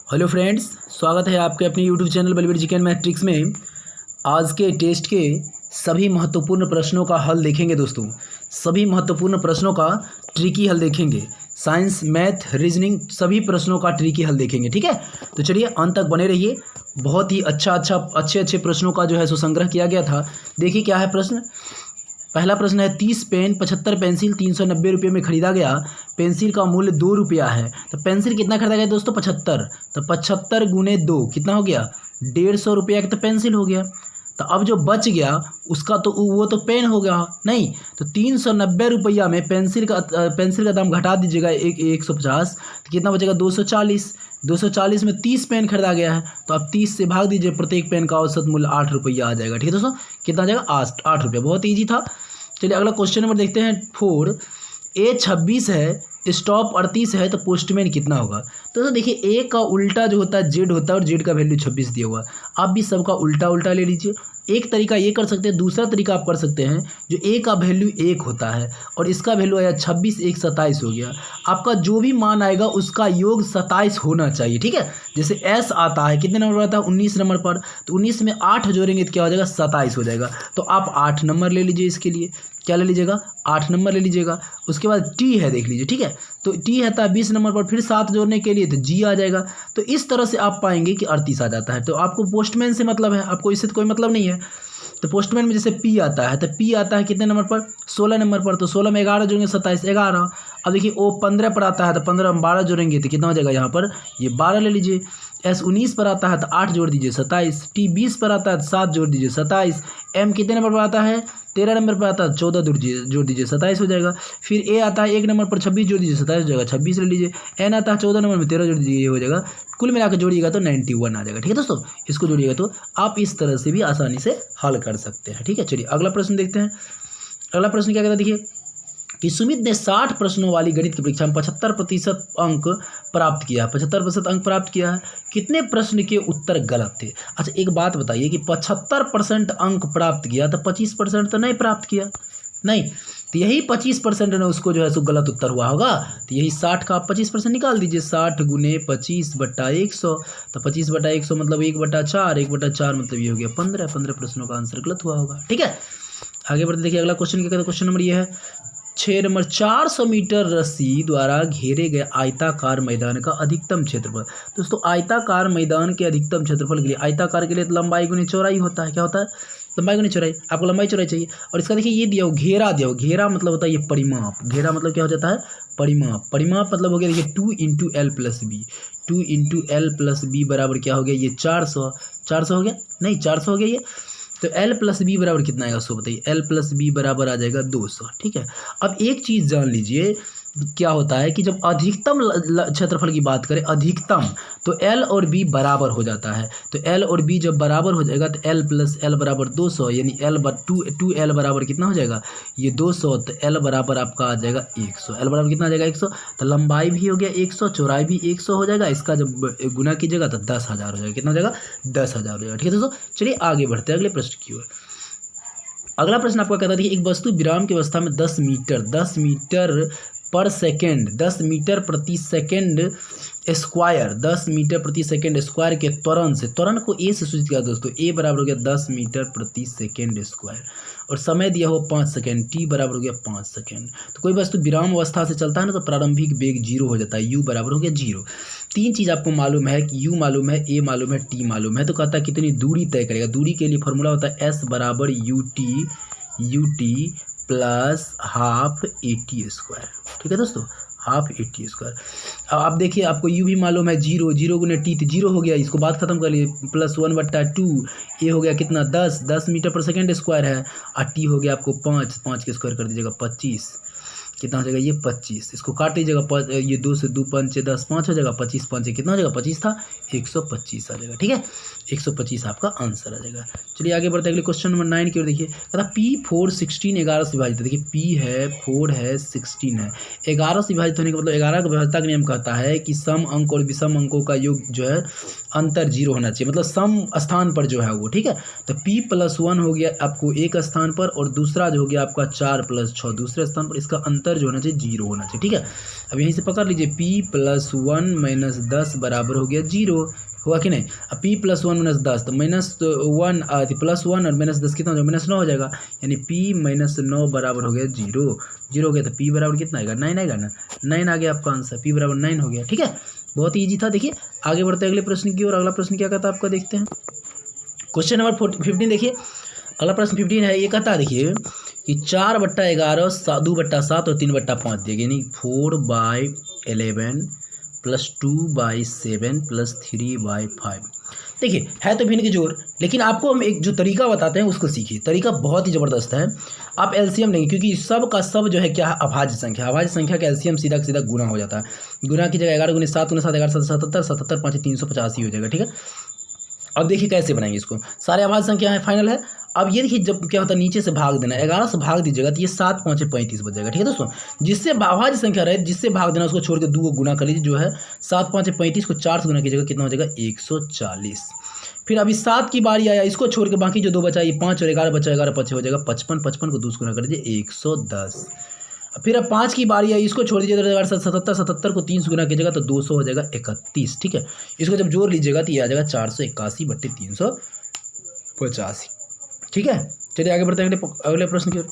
Hello friends, स्वागत है आपके अपने YouTube channel Balbir GK and matrix में। आज के टेस्ट के सभी महत्वपूर्ण प्रश्नों का हल देखेंगे दोस्तों। सभी महत्वपूर्ण प्रश्नों का ट्रिकी हल देखेंगे। साइंस, मैथ, रीजनिंग सभी प्रश्नों का ट्रिकी हल देखेंगे। ठीक है, तो चलिए अंत तक बने रहिए। बहुत ही अच्छे प्रश्नों का जो है सो संग्रह किया गया था। देखिए क्या है प्रश्न। पहला प्रश्न है 30 पेन 75 पेंसिल 390 रुपये में खरीदा गया। पेंसिल का मूल्य 2 रुपया है। तो पेंसिल कितना खरीदा गया दोस्तों? 75। तो 75 गुने 2 कितना हो गया? 150 रुपया का तो पेंसिल हो गया। तो अब जो बच गया उसका तो वो तो पेन हो गया नहीं। तो 390 रुपया में पेंसिल का दाम घटा दीजिएगा 150। तो कितना बचेगा? 240। 240 में 30 पेन खरीदा गया है, तो आप 30 से भाग दीजिए। प्रत्येक पेन का औसत मूल्य 8 रुपया आ जाएगा। ठीक है दोस्तों, कितना आ जाएगा? 8 रुपया। बहुत ईजी था। चलिए अगला क्वेश्चन नंबर देखते हैं 4। ए 26 है, स्टॉप 38 है, तो पोस्टमैन कितना होगा? तो दोस्तों देखिए, ए का उल्टा जो होता है जेड होता है, और जेड का वैल्यू 26 दिया हुआ है। आप भी सबका उल्टा उल्टा ले लीजिए। एक तरीका ये कर सकते हैं, दूसरा तरीका आप कर सकते हैं, जो ए का वैल्यू 1 होता है और इसका वैल्यू आया 26, 1 27 हो गया। आपका जो भी मान आएगा उसका योग 27 होना चाहिए। ठीक है, जैसे एस आता है, कितने नंबर पर आता है? 19 नंबर पर। तो 19 में 8 जोड़ेंगे तो क्या हो जाएगा? 27 हो जाएगा। तो आप 8 नंबर ले लीजिए। इसके लिए क्या ले लीजिएगा? 8 नंबर ले लीजिएगा। उसके बाद टी है, देख लीजिए। ठीक है, तो टी है था 20 नंबर पर, फिर 7 जोड़ने के लिए तो जी आ जाएगा। तो इस तरह से आप पाएंगे कि 38 आ जाता है। तो आपको पोस्टमैन से मतलब है, आपको इससे कोई मतलब नहीं है। तो पोस्टमैन में जैसे पी आता है, तो पी आता है कितने नंबर पर? 16 नंबर पर। तो 16 में 11 जोड़ेंगे 27, 11। अब देखिए ओ 15 पर आता है, तो 15 में 12 जोड़ेंगे तो कितना हो जाएगा? यहाँ पर ये 12 ले लीजिए। एस 19 पर आता है तो 8 जोड़ दीजिए 27। टी 20 पर आता है तो 7 जोड़ दीजिए 27। एम कितने नंबर पर आता है? 13 नंबर पर आता है, 14 जोड़ दीजिए 27 हो जाएगा। फिर ए आता है 1 नंबर पर, 26 जोड़ दीजिए 27 हो जाएगा, 26 ले लीजिए। एन आता है 14 नंबर में, 13 जोड़ दीजिए, ये हो जाएगा। कुल मिलाकर जोड़िएगा तो 91 आ जाएगा। ठीक है दोस्तों, इसको जोड़िएगा तो आप इस तरह से भी आसानी से हल कर सकते हैं। ठीक है, चलिए अगला प्रश्न देखते हैं। अगला प्रश्न क्या कहता है, देखिए कि सुमित ने 60 प्रश्नों वाली गणित की परीक्षा में 75% अंक प्राप्त किया है। 75% अंक प्राप्त किया है। कितने प्रश्न के उत्तर गलत थे? अच्छा एक बात बताइए कि 75% अंक प्राप्त किया तो 25% तो नहीं प्राप्त किया, नहीं। तो यही 25% ने उसको जो है सो गलत उत्तर हुआ होगा। तो यही 60 का आप 25% निकाल दीजिए। 60 गुने 25 बटा 100। तो 25 बटा 100 मतलब 1/4, 1/4 मतलब ये हो गया 15। 15 प्रश्नों का आंसर गलत हुआ होगा। ठीक है, आगे बढ़ते देखिए अगला क्वेश्चन क्या कहता है। क्वेश्चन नंबर ये है 6 नंबर 400 मीटर रस्सी द्वारा घेरे गए आयताकार मैदान का अधिकतम क्षेत्रफल। दोस्तों आयताकार मैदान के अधिकतम क्षेत्रफल के लिए, आयताकार के लिए तो लंबाई गुने चौड़ाई होता है। क्या होता है? लंबाई गुने चौड़ाई। आपको लंबाई चौड़ाई चाहिए। और इसका देखिए ये दिया हो, घेरा दिया हो। घेरा मतलब होता है ये परिमाप। घेरा मतलब क्या हो जाता है? परिमाप। परिमाप मतलब हो गया देखिए 2 × L + B। 2 × L + B बराबर क्या हो गया? ये 400। 400 हो गया? नहीं, 400 हो गया ये। तो L + B बराबर कितना आएगा? सो बताइए। L + B बराबर आ जाएगा 200। ठीक है, अब एक चीज़ जान लीजिए, क्या होता है कि जब अधिकतम क्षेत्रफल की बात करें, अधिकतम, तो L और B बराबर हो जाता है। तो L और B जब बराबर हो जाएगा तो L + L बराबर 200, यानी टू L बराबर कितना हो जाएगा? ये 200। तो L बराबर आपका आ जाएगा 100। L बराबर कितना आ जाएगा? 100। तो लंबाई भी हो गया 100, चौड़ाई भी 100 हो जाएगा। इसका जब गुना कीजिएगा तो 10,000 हो जाएगा। कितना हो जाएगा? 10,000 हो जाएगा। ठीक है दोस्तों, चलिए आगे बढ़ते हैं अगले प्रश्न की ओर। अगला प्रश्न आपका कहता है कि एक वस्तु विराम की अवस्था में 10 मीटर पर सेकेंड, 10 मीटर प्रति सेकेंड स्क्वायर, 10 मीटर प्रति सेकेंड स्क्वायर के त्वरण से, त्वरण को ए से सूचित किया दोस्तों। ए बराबर हो गया 10 मीटर प्रति सेकेंड स्क्वायर, और समय दिया हो 5 सेकेंड। टी बराबर हो गया 5 सेकेंड। तो कोई वस्तु विराम अवस्था से चलता है ना, तो प्रारंभिक वेग 0 हो जाता है। यू बराबर हो गया 0। 3 चीज़ आपको मालूम है कि यू मालूम है, ए मालूम है, टी मालूम है। तो कहता है कितनी दूरी तय करेगा। दूरी के लिए फॉर्मूला होता है एस बराबर यूटी प्लस ½ AT²। ठीक है दोस्तों, ½ AT²। अब आप देखिए, आपको यू भी मालूम है 0, 0 गुने टी तो 0 हो गया। इसको बात खत्म कर लिए। प्लस 1/2 ए हो गया कितना? 10 मीटर पर सेकेंड स्क्वायर है। और टी हो गया आपको 5 के स्क्वायर कर दीजिएगा 25। कितना हो जाएगा? ये 25। इसको काट लीजिएगा, ये 2 से 2 5 10 5 हो जाएगा। 25 5 कितना हो जाएगा? 25 था, 125 आ जाएगा। ठीक है, 125 आपका आंसर आ जाएगा। चलिए आगे बढ़ते हैं अगले क्वेश्चन नंबर 9 की ओर। देखिए कहता P4 16 11 से विभाजित है। देखिए P है, 4 है, 16 है। 11 से विभाजित होने का मतलब 11 का विभाज्यता का नियम कहता है कि सम अंक और विषम अंकों का योग जो है अंतर जीरो होना चाहिए, मतलब सम स्थान पर जो है वो, ठीक है। तो p+1 हो गया आपको एक स्थान पर, और दूसरा जो हो गया आपका 4+6 दूसरे स्थान पर, इसका अंतर जो होना चाहिए जीरो होना चाहिए, ठीक है। अब यहीं से पकड़ लीजिए p+1 - 10 बराबर हो गया जीरो, हुआ कि नहीं। अब p+1 - 10 तो -1 +1 और -10 कितना हो जाएगा, -9 हो जाएगा, यानी p-9 बराबर हो गया जीरो। जीरो हो गया तो p बराबर कितना आएगा, 9 आएगा ना, 9 आ गया आपका आंसर, p बराबर 9 हो गया, ठीक है। बहुत ही ईजी था। देखिए आगे बढ़ते हैं अगले प्रश्न की ओर। अगला प्रश्न क्या कहता है आपका, देखते हैं क्वेश्चन नंबर 15। देखिए अगला प्रश्न 15 है, ये कहता है देखिए कि 4/11 2/7 और 3/5 दिए, यानी 4/11 + 2/7 + 3/5। देखिए है तो भिन्न के जोड़, लेकिन आपको हम एक जो तरीका बताते हैं उसको सीखिए। तरीका बहुत ही ज़बरदस्त है। आप एलसीएम लेंगे, क्योंकि सब का सब जो है क्या है, अभाज्य संख्या। अभाज्य संख्या का एलसीएम सीधा सीधा गुना हो जाता है। गुना की जगह 11 × 7 × 7 11 7 77 77 5 385 हो जाएगा, ठीक है। अब देखिए कैसे बनाएंगे इसको, सारे अभाज्य संख्या है, फाइनल है। अब ये देखिए जब क्या होता है, नीचे से भाग देना, 11 से भाग दीजिएगा तो ये 7 5 35 बच जाएगा, ठीक है दोस्तों। जिससे अभाज्य संख्या रहे, जिससे भाग देना उसको छोड़ के 2 को गुना कर लीजिए, जो है 7 5 35 को 4 से गुना कीजिएगा, कितना हो जाएगा 140। फिर अभी 7 की बारी आया, इसको छोड़ के बाकी जो 2 बचा, ये 5 और 11 बचा, 11 5 हो जाएगा 55, 55 को 2 से गुना कर दीजिए 110। फिर अब 5 की बारी आई, इसको छोड़ दीजिए, 77 77 को 3 से गुना कीजिएगा तो 200 हो जाएगा 31, ठीक है। इसको जब जोड़ लीजिएगा तो ये आ जाएगा 481/385, ठीक है। चलिए आगे बढ़ते हैं अगले प्रश्न की ओर।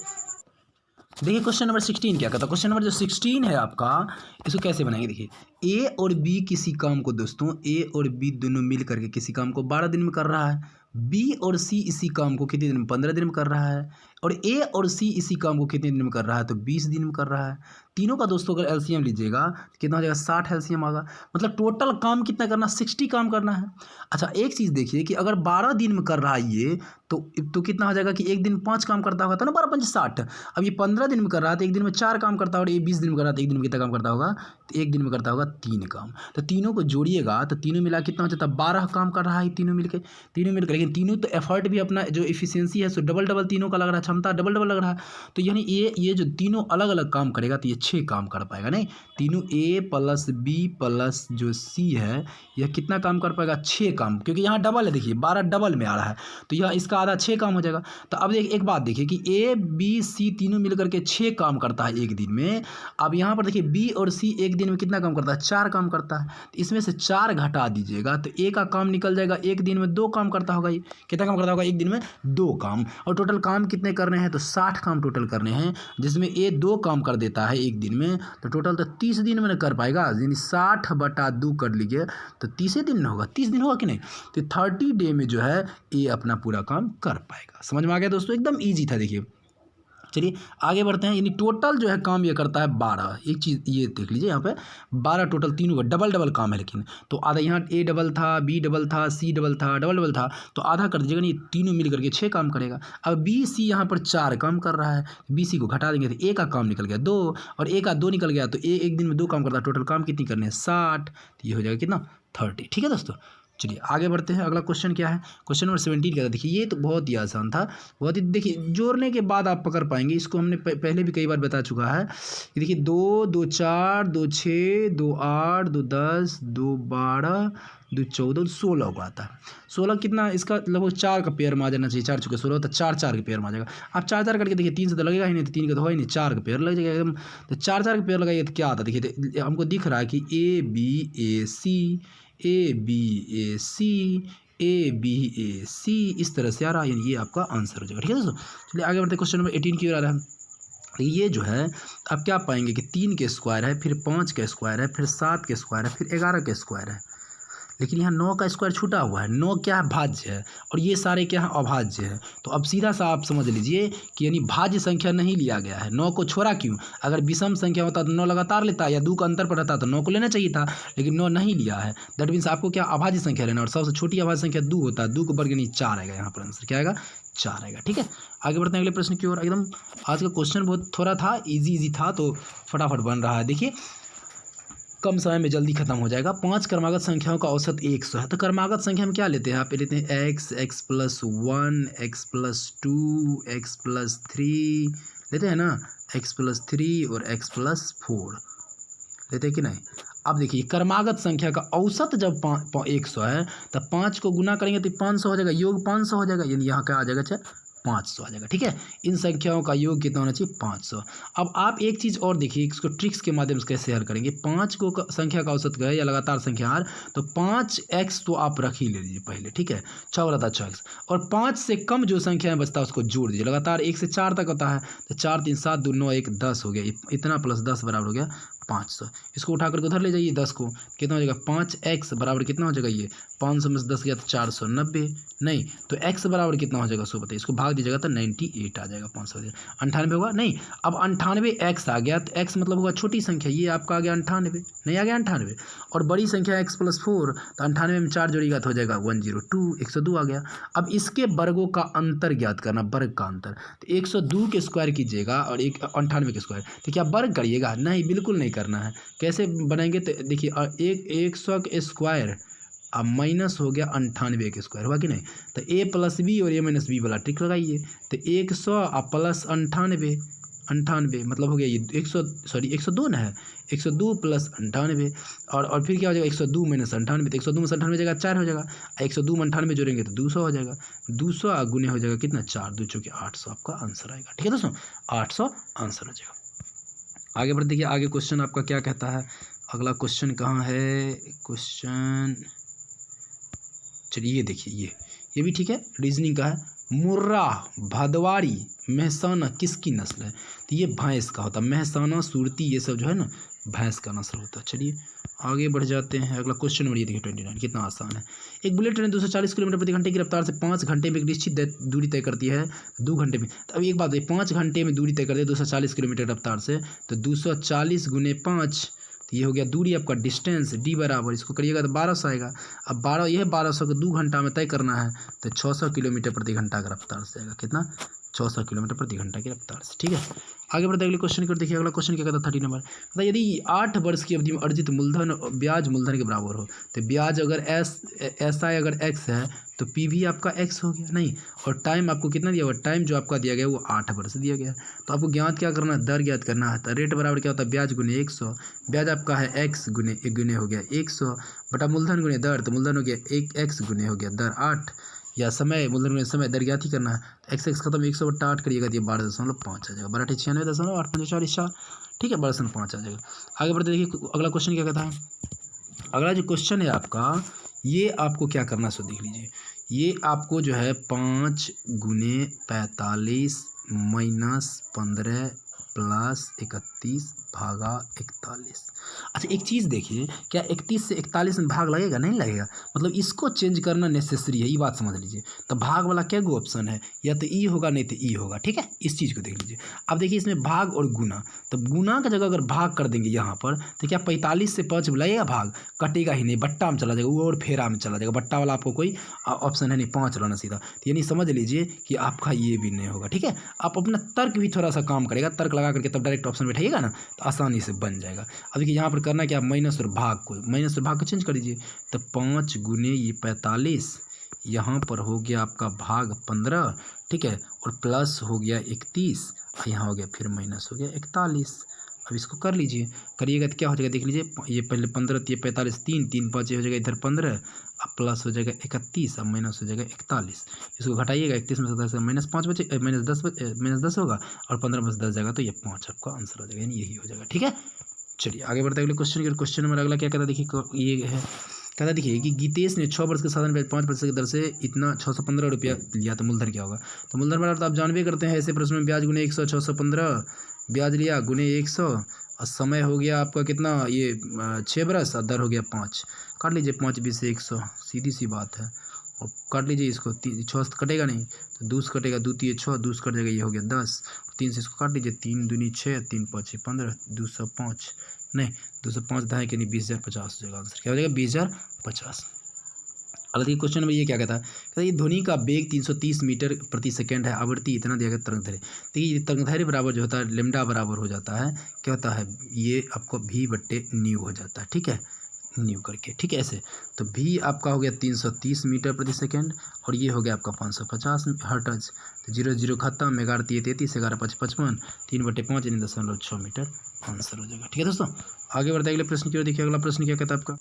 देखिए क्वेश्चन नंबर 16 क्या कहता है। क्वेश्चन नंबर जो 16 है आपका, इसको कैसे बनाएंगे, देखिए ए और बी किसी काम को दोस्तों, ए और बी दोनों मिल करके किसी काम को 12 दिन में कर रहा है। बी और सी इसी काम को कितने दिन में, 15 दिन में कर रहा है। और ए और सी इसी काम को कितने दिन में कर रहा है, तो 20 दिन में कर रहा है। तीनों का दोस्तों अगर एलसीएम लीजिएगा तो कितना हो जाएगा, 60 एलसीएम आएगा। मतलब टोटल काम कितना करना, 60 काम करना है। अच्छा एक चीज़ देखिए कि अगर 12 दिन में कर रहा है ये, तो कितना हो जाएगा कि एक दिन 5 काम करता होगा, तो ना 12 5 60। अब ये 15 दिन में कर रहा है तो एक दिन में 4 काम करता होगा, और ये 20 दिन में कर रहा है तो एक दिन में कितना काम करता होगा, तो एक दिन में करता होगा 3 काम। तो तीनों को जोड़िएगा तो तीनों मिला कितना हो जाता है, 12 काम कर रहा है तीनों मिलकर। लेकिन तीनों तो एफर्ट भी अपना जो इफिशियंसी है सो डबल डबल तीनों का लग रहा है, क्षमता डबल डबल लग रहा है। तो यानी ये जो तीनों अलग अलग काम करेगा तो ये 6 काम कर पाएगा। नहीं, तीनों ए प्लस बी प्लस जो सी है, यह कितना काम कर पाएगा, 6 काम, क्योंकि यहाँ डबल है, देखिए 12 डबल में आ रहा है, तो यह इसका आधा 6 काम हो जाएगा। तो अब एक बात देखिए कि ए बी सी तीनों मिलकर के 6 काम करता है एक दिन में। अब यहाँ पर देखिए बी और सी एक दिन में कितना काम करता है, 4 काम करता है। तो इसमें से 4 घटा दीजिएगा तो ए का काम निकल जाएगा, एक दिन में 2 काम करता होगा। ये कितना काम करता होगा, एक दिन में 2 काम। और टोटल काम कितने करने हैं, तो 60 काम टोटल करने हैं, जिसमें ए 2 काम कर देता है एक दिन में, तो टोटल तो 30 दिन में कर पाएगा। यानी 60/2 कर लीजिए तो 30 दिन में होगा, 30 दिन होगा कि नहीं। तो 30 डे में जो है ए अपना पूरा काम कर पाएगा। समझ में आ गया दोस्तों, एकदम ईजी था। देखिए चलिए आगे बढ़ते हैं। यानी टोटल जो है काम ये करता है 12। एक चीज़ ये देख लीजिए यहाँ पे 12 टोटल, तीनों का डबल डबल काम है। लेकिन तो आधा यहाँ ए डबल था, बी डबल था, सी डबल था, डबल डबल था, तो आधा कर दीजिएगा, नहीं तीनों मिल करके 6 काम करेगा। अब बी सी यहाँ पर 4 काम कर रहा है, बी सी को घटा देंगे तो ए का काम निकल गया 2, और ए का 2 निकल गया, तो ए एक दिन में 2 काम करता है। टोटल काम कितनी करने हैं, 60, तो ये हो जाएगा कितना, 30। ठीक है दोस्तों, चलिए आगे बढ़ते हैं। अगला क्वेश्चन क्या है, क्वेश्चन नंबर 17 क्या था। देखिए ये तो बहुत ही आसान था, बहुत ही, देखिए जोड़ने के बाद आप पकड़ पाएंगे इसको। हमने पहले भी कई बार बता चुका है कि देखिए 2 2 4 2 6 2 8 2 10 2 12 2 14 2 16 को आता है। 16 कितना, इसका लगभग 4 का पेयर में आ जाना चाहिए। 4 चुके 16 तो 4 4 के पेयर में आ जाएगा। आप 4 4 करके देखिए, 3 से तो लगेगा ही नहीं, तो 3 का तो हो ही नहीं, 4 का पेयर लग जाएगा एकदम। तो 4 4 के पेयर लगाइए तो क्या आता है, देखिए हमको दिख रहा है कि A B A C, A B A C, A B A C, इस तरह से आ रहा है, यानी ये आपका आंसर हो जाएगा। ठीक है दोस्तों, चलिए आगे बढ़ते हैं। क्वेश्चन नंबर 18 की ओर आ रहा है। ये जो है आप क्या पाएंगे कि 3 के स्क्वायर है, फिर 5 के स्क्वायर है, फिर 7 के स्क्वायर है, फिर 11 के स्क्वायर है। लेकिन यहाँ 9 का स्क्वायर छूटा हुआ है। 9 क्या है, भाज्य है, और ये सारे क्या है, अभाज्य है। तो अब सीधा सा आप समझ लीजिए कि यानी भाज्य संख्या नहीं लिया गया है। 9 को छोड़ा क्यों, अगर विषम संख्या होता तो 9 लगातार लेता, या 2 का अंतर पर रहता तो 9 को लेना चाहिए था, लेकिन 9 नहीं लिया है। दैट मीन्स आपको क्या, अभाज्य संख्या लेना, और सबसे छोटी अभाज्य संख्या 2 होता है। 2 को वर्ग यानी 4 आएगा, यहाँ पर आंसर क्या आएगा, 4 आएगा। ठीक है, आगे बढ़ते हैं अगले प्रश्न की ओर। एकदम आज का क्वेश्चन बहुत थोड़ा था, ईजी था, तो फटाफट बन रहा है। देखिए कम समय में जल्दी खत्म हो जाएगा। 5 क्रमागत संख्याओं का औसत 100 है। तो क्रमागत संख्या में क्या लेते हैं, आप लेते हैं x, x+1, x+2, x+3 लेते हैं ना, x+3 और x+4 लेते हैं कि नहीं। अब देखिए क्रमागत संख्या का औसत जब 100 है तब 5 को गुना करेंगे तो 500 हो जाएगा, योग 500 हो जाएगा, यानी यहाँ क्या आ जाएगा, अच्छा 500 आ जाएगा। ठीक है, इन संख्याओं का योग कितना होना चाहिए, 500। अब आप एक चीज़ और देखिए, इसको ट्रिक्स के माध्यम से कैसे हल करेंगे। 5 को संख्या का औसत गए या लगातार संख्या हार, तो 5x तो आप रख ही ले लीजिए पहले। ठीक है, 6 बटा 6x, और 5 से कम जो संख्या है बचता है उसको जोड़ दीजिए। लगातार 1 से 4 तक होता है, तो 4 3 7 2 9 1 10 हो गया, इतना प्लस 10 बराबर हो गया 500। इसको उठा करके उधर ले जाइए, 10 को, कितना हो जाएगा, 5x बराबर कितना हो जाएगा, ये 500 में से 10 गया तो 490, नहीं तो x बराबर कितना हो जाएगा, सो बताइए। इसको भाग दीजिएगा तो 98 आ जाएगा, 500 98 होगा, नहीं अब 98x आ गया, तो x मतलब होगा छोटी संख्या, ये आपका आ गया 98, नहीं आ गया 98, और बड़ी संख्या x + 4, तो 98 में 4 जोड़िएगा तो हो जाएगा 102, 102 आ गया। अब इसके वर्गों का अंतर ज्ञात करना, वर्ग का अंतर, तो 102 के स्क्वायर कीजिएगा और 98 के स्क्वायर, तो क्या वर्ग करिएगा, नहीं बिल्कुल नहीं करना है। कैसे बनाएंगे, तो देखिए 100 के स्क्वायर अब माइनस हो गया 98 के स्क्वायर, हुआ कि नहीं, तो a + b और a - b वाला ट्रिक लगाइए, तो 100 प्लस 98 मतलब हो गया ये 102 ना है, 102 + 98, और फिर क्या हो जाएगा, 102 - 98, तो 102 में 98 जगह 4 हो जाएगा, 102 में 98 जोड़ेंगे तो 200 हो जाएगा, 200 गुने हो जाएगा कितना, 4 2 चौके 800 आपका आंसर आएगा। ठीक है दोस्तों, 800 आंसर हो जाएगा। आगे बढ़ देखिए, आगे क्वेश्चन आपका क्या कहता है। अगला क्वेश्चन कहाँ है, क्वेश्चन चलिए ये देखिए, ये भी ठीक है, रीजनिंग का है। मुर्रा, भदवारी, मेहसाना किसकी नस्ल है, तो ये भैंस का होता है। मेहसाना, सुरती, ये सब जो है ना भैंस का नस्ल होता है। चलिए आगे बढ़ जाते हैं। अगला क्वेश्चन नंबर ये देखिए 29, कितना आसान है। एक बुलेट ट्रेन 240 किलोमीटर प्रति घंटे की रफ्तार से 5 घंटे में एक निश्चित दूरी तय करती है, 2 घंटे में। तो अब एक बात है, 5 घंटे में दूरी तय करती है 240 किलोमीटर रफ्तार से, तो 240 गुने 5, तो ये हो गया दूरी आपका, डिस्टेंस d बराबर, इसको करिएगा तो 1200 आएगा। अब 1200 को 2 घंटा में तय करना है, तो 600 किलोमीटर प्रति घंटा की रफ्तार से आएगा, कितना, 600 किलोमीटर प्रति घंटा की रफ्तार से। ठीक है, आगे बढ़ते अगले क्वेश्चन को देखिए। अगला क्वेश्चन क्या कहता है 30 नंबर, तो यदि 8 वर्ष की अवधि में अर्जित मूलधन ब्याज मूलधन के बराबर हो, तो ब्याज अगर SI अगर x है तो P भी आपका x हो गया, नहीं, और टाइम आपको कितना दिया हुआ, टाइम जो आपका दिया गया वो 8 वर्ष दिया गया है। तो आपको ज्ञात क्या करना है, दर ज्ञात करना है। तो रेट बराबर क्या होता है, ब्याज गुने 100, ब्याज आपका है x गुने 1 गुने हो गया 100 बटा मूलधन गुने दर, तो मूलधन हो गया 1x गुने हो गया दर 8, या समय, मूलधन गुने समय, दर ज्ञात ही करना है। तो x खत्म 100 बटा 8 करिएगा तो ये 12.5 आ जाएगा, 12.96.8 ठीक है, 12.5 आ जाएगा। आगे बढ़ते देखिए अगला क्वेश्चन क्या कहता है। अगला जो क्वेश्चन है आपका, ये आपको क्या करना है सो देख लीजिए। ये आपको जो है 5 गुने 45 माइनस 15 प्लस 31 भागा 41। अच्छा एक चीज़ देखिए, क्या 31 से 41 में भाग लगेगा, नहीं लगेगा, मतलब इसको चेंज करना नेसेसरी है, ये बात समझ लीजिए। तो भाग वाला क्या गो ऑप्शन है, या तो ई होगा नहीं तो ई होगा। ठीक है, इस चीज़ को देख लीजिए। अब देखिए इसमें भाग और गुना, तो गुना का जगह अगर भाग कर देंगे यहाँ पर, तो क्या 45 से 5 लगेगा, भाग कटेगा ही नहीं, बट्टा में चला जाएगा, वो और फेरा में चला जाएगा, बट्टा वाला आपको कोई ऑप्शन है नहीं, 5 रहना सीधा। तो यानी समझ लीजिए कि आपका ये भी नहीं होगा। ठीक है, आप अपना तर्क भी थोड़ा सा काम करेगा, तर्क लगा करके तब डायरेक्ट ऑप्शन बैठाइएगा ना, तो आसानी से बन जाएगा। अब देखिए यहाँ पर करना क्या, माइनस और भाग को चेंज कर दीजिए, तो 5 गुने ये 45, यहाँ पर हो गया आपका भाग 15, ठीक है, और प्लस हो गया 31, यहाँ हो गया फिर माइनस हो गया 41। अब इसको कर लीजिए, करिएगा तो क्या हो जाएगा देख लीजिए, ये पहले 15 ये 45, 3 3 5 हो जाएगा इधर 15, अब प्लस हो जाएगा 31, अब माइनस हो जाएगा 41। इसको घटाइएगा, 31 में से 10 माइनस 5 बचे, माइनस 10 होगा, और 15 में से 10 जाएगा तो ये 5 आपका आंसर हो जाएगा, यानी यही हो जाएगा। ठीक है, चलिए आगे बढ़ते अगले क्वेश्चन की। क्वेश्चन नंबर अगला क्या कहता है देखिए, ये है कहता देखिए कि गीतेश ने 6 वर्ष के साधन ब्याज 5% की दर से इतना 615 रुपया लिया, तो मूलधन क्या होगा। तो मूलधन बराबर तो आप जानबे करते हैं, ऐसे प्रश्न में ब्याज गुने 100 615, ब्याज लिया गुने 100, और समय हो गया आपका कितना, ये 6 बरस, और दर हो गया 5। काट लीजिए 5 20 से 100, सीधी सी बात है, और काट लीजिए इसको, 6 कटेगा नहीं, तो 2 कटेगा, 2 3 6, 2 कट जाएगा, ये हो गया 10, 3 से इसको काट लीजिए, 3 दूनी 6, 3 5 15, 205 नहीं 205 दहाई के नहीं 20,050 हो जाएगा आंसर, क्या हो जाएगा 20,050। अगला देखिए क्वेश्चन में ये क्या कहता है, कहता है ये ध्वनि का वेग 330 मीटर प्रति सेकंड है, आवृत्ति इतना दिया गया तरंगदैर्घ्य। देखिए ये तरंगदैर्घ्य बराबर जो होता है लेमडा बराबर हो जाता है, क्या होता है, ये आपको v/न्यू हो जाता है। ठीक है, न्यू करके, ठीक है। ऐसे तो भी आपका हो गया 330 मीटर प्रति सेकेंड और ये हो गया आपका 550 हर्ट्ज। तो 0 0 खत्म, 11 3 33, 11 5 55, 3/5 यानी 0.6 मीटर आंसर हो जाएगा, ठीक है दोस्तों। आगे बढ़ते अगले प्रश्न की ओर। देखिए अगला प्रश्न क्या कहता है आपका,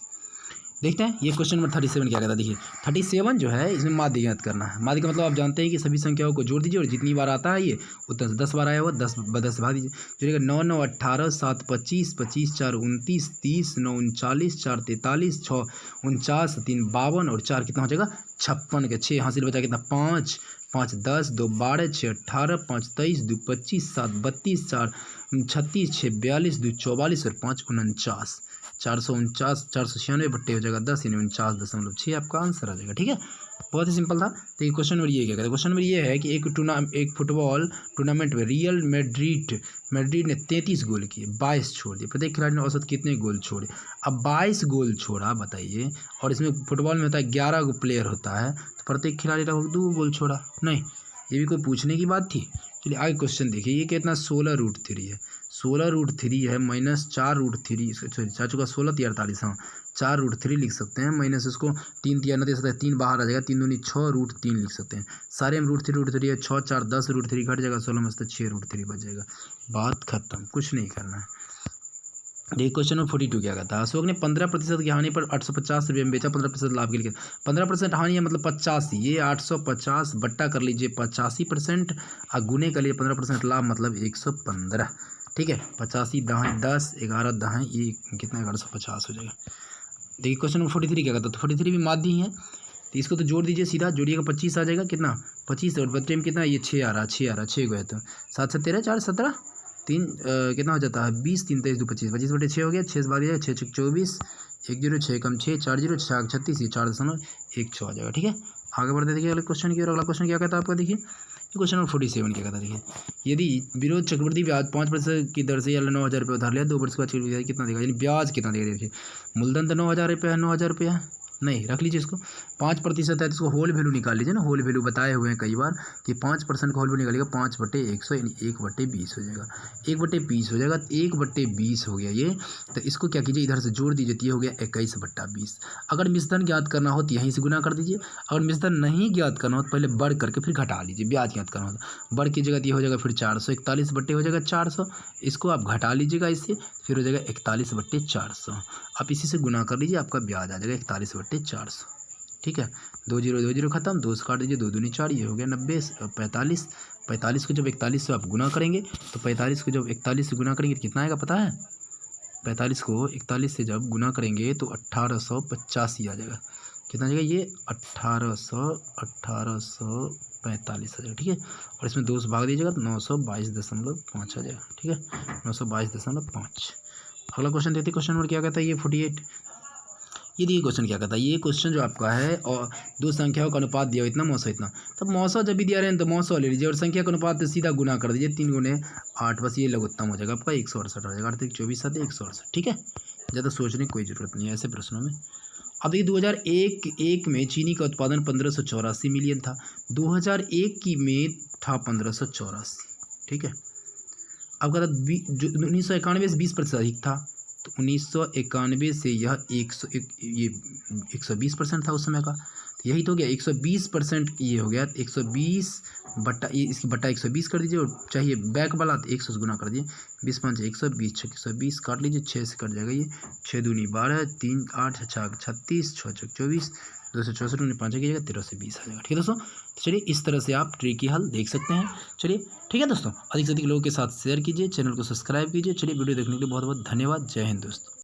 देखते हैं ये क्वेश्चन नंबर 37 क्या कहता है। देखिए 37 जो है इसमें माध्य ज्ञात करना है। माध्य का मतलब आप जानते हैं कि सभी संख्याओं को जोड़ दीजिए और जितनी बार आता है ये उतना से 10 बार आया हुआ 10 भाग दीजिए। जोड़ेगा 9 9 18 7 25 25 4 29 30 9 39 4 43 6 49 3 52 और 4 कितना हो जाएगा 56 के 6 हासिल बचा कितना 5 5 10 2 12 6 18 5 23 2 25 7 32 4 36 6 42 2 44 और 5 49 449 496 बट्टे हो जाएगा 10 यानी 49.6 आपका आंसर आ जाएगा, ठीक है। बहुत ही सिंपल था। तो ये क्वेश्चन नंबर ये क्या कहता है, क्वेश्चन नंबर ये है कि एक फुटबॉल टूर्नामेंट में रियल मैड्रिड ने 33 गोल किए, 22 छोड़ दिए। प्रत्येक खिलाड़ी ने औसत कितने गोल छोड़े। अब 22 गोल छोड़ा बताइए, और इसमें फुटबॉल में होता है 11 गो प्लेयर होता है, तो प्रत्येक खिलाड़ी लगभग 2 गोल छोड़ा। नहीं, ये भी कोई पूछने की बात थी। चलिए आगे क्वेश्चन देखिए, ये कितना 16√3 है। 16√3 है माइनस 4√3, सॉरी 4 चुका 16 3 48, हाँ 4√3 लिख सकते हैं माइनस इसको 3 3 दे सकते हैं, 3 बाहर आ जाएगा, 3 दूनी 6√3 लिख सकते हैं। सारे में √3 है, 6 4 10√3 घट जाएगा, 16 में से 6√3 बच जाएगा। बात खत्म, कुछ नहीं करना है। देखिए क्वेश्चन नंबर 42 क्या कहता है, अशोक ने 15% की हानि पर 850 रुपये में बेचा, 15% लाभ के लिए। 15% हानि है मतलब 85, ये 850 बट्टा कर लीजिए 85% और गुने कर लीजिए 15% लाभ मतलब 115, ठीक है। 85 दहाई 10, 11 दहाई ये कितना 1150 हो जाएगा। देखिए क्वेश्चन नंबर 43 क्या कहता है, तो 43 भी माध्य ही है, तो इसको तो जोड़ दीजिए सीधा, जोड़िएगा 25 आ जाएगा, कितना 25 और बच्चे में कितना ये 6 आ रहा, 6 को है तो 7 7 13 4 17 3 कितना हो जाता है 20 3 23 2 25, 25/6 हो गया, 6 से भाग दिया 6 6 24, 1 0 6 कम 6 4 0 6 36, ये 4.16 आ जाएगा, ठीक है। आगे बढ़ते देखिए अगले क्वेश्चन की और। अगला क्वेश्चन क्या कहता है आपका, देखिए क्वेश्चन नंबर 47 क्या कहता है। देखिए यदि विरोध चक्रवृद्धि ब्याज 5% की दर से या 9,000 रुपये उधार लिया, 2 वर्ष के बाद चक्रवृद्धि कितना देगा, यानी ब्याज कितना देगा। देखिए मूलधन तो 9,000 रुपये है, 9,000 रुपये है, नहीं रख लीजिए इसको। 5% है तो इसको होल वैल्यू निकाल लीजिए ना, होल वैल्यू बताए हुए हैं कई बार कि 5% का होल वैल्यू निकालेगा 5/100 यानी 1/20 हो जाएगा, 1/20 हो जाएगा, 1/20 हो गया ये। तो इसको क्या कीजिए इधर से जोड़ दीजिए, तो ये हो गया 21/20। अगर मिश्रधन ज्ञात करना हो तो यहीं से गुना कर दीजिए, अगर मिश्रधन नहीं ज्ञात करना हो तो पहले बढ़ करके फिर घटा लीजिए, ब्याज ज्ञात करना हो तो बढ़ की जगह ये हो जाएगा फिर 441 बट्टे हो जाएगा 400, इसको आप घटा लीजिएगा इससे, फिर हो जाएगा 41/400। आप इसी से गुना कर लीजिए, आपका ब्याज आ जाएगा 41/400, ठीक है। 2 0 2 0 खत्म, 2 से काट दीजिए, 2 दूनी 4, ये हो गया 90 45। 45 को जब 41 से आप गुना करेंगे तो 45 को जब 41 से गुना करेंगे तो कितना आएगा पता है, 45 को 41 से जब गुना करेंगे तो 1885 आ जाएगा। कितना आ जाएगा ये 1845 आ जाएगा, ठीक है। और इसमें 2 से भाग दीजिएगा तो 922.5 आ जाएगा, ठीक है, 922.5। अगला क्वेश्चन देखते हैं, क्वेश्चन नंबर क्या कहता है ये 48। ये देखिए क्वेश्चन क्या कहता है, ये क्वेश्चन जो आपका है और दो संख्याओं का अनुपात दिया हो इतना 900 इतना, तब 900 जब भी दिया रहे हैं तो 900 ले लीजिए और संख्या का अनुपात तो सीधा गुना कर दीजिए, 3 गुने 8, बस ये लघुत्तम हो जाएगा आपका 168 हो जाएगा, 24 7 168, ठीक है। ज़्यादा सोचने की कोई ज़रूरत नहीं है ऐसे प्रश्नों में। अब देखिए 2001 में चीनी का उत्पादन 1584 मिलियन था, 2001 की में था 1584, ठीक है। अब कहता 1991 से 20% अधिक था, तो 1991 से यह 120% था उस समय का, तो यही तो हो गया 120%, ये हो गया 120 बट्टा ये इसकी बट्टा 120 कर दीजिए, और चाहिए बैक वाला तो 100 से गुना कर दीजिए, 20 5 120 6 120 काट लीजिए, 6 से कट जाएगा ये, 6 दूनी 12 3 8 6 36 6 6 24 264 5 की जगह 13 से 20 आ जाएगा, ठीक है दोस्तों। तो चलिए इस तरह से आप ट्री की हल देख सकते हैं। चलिए ठीक है दोस्तों, अधिक से अधिक लोगों के साथ शेयर कीजिए, चैनल को सब्सक्राइब कीजिए। चलिए वीडियो देखने के लिए बहुत बहुत धन्यवाद। जय हिंद दोस्तों।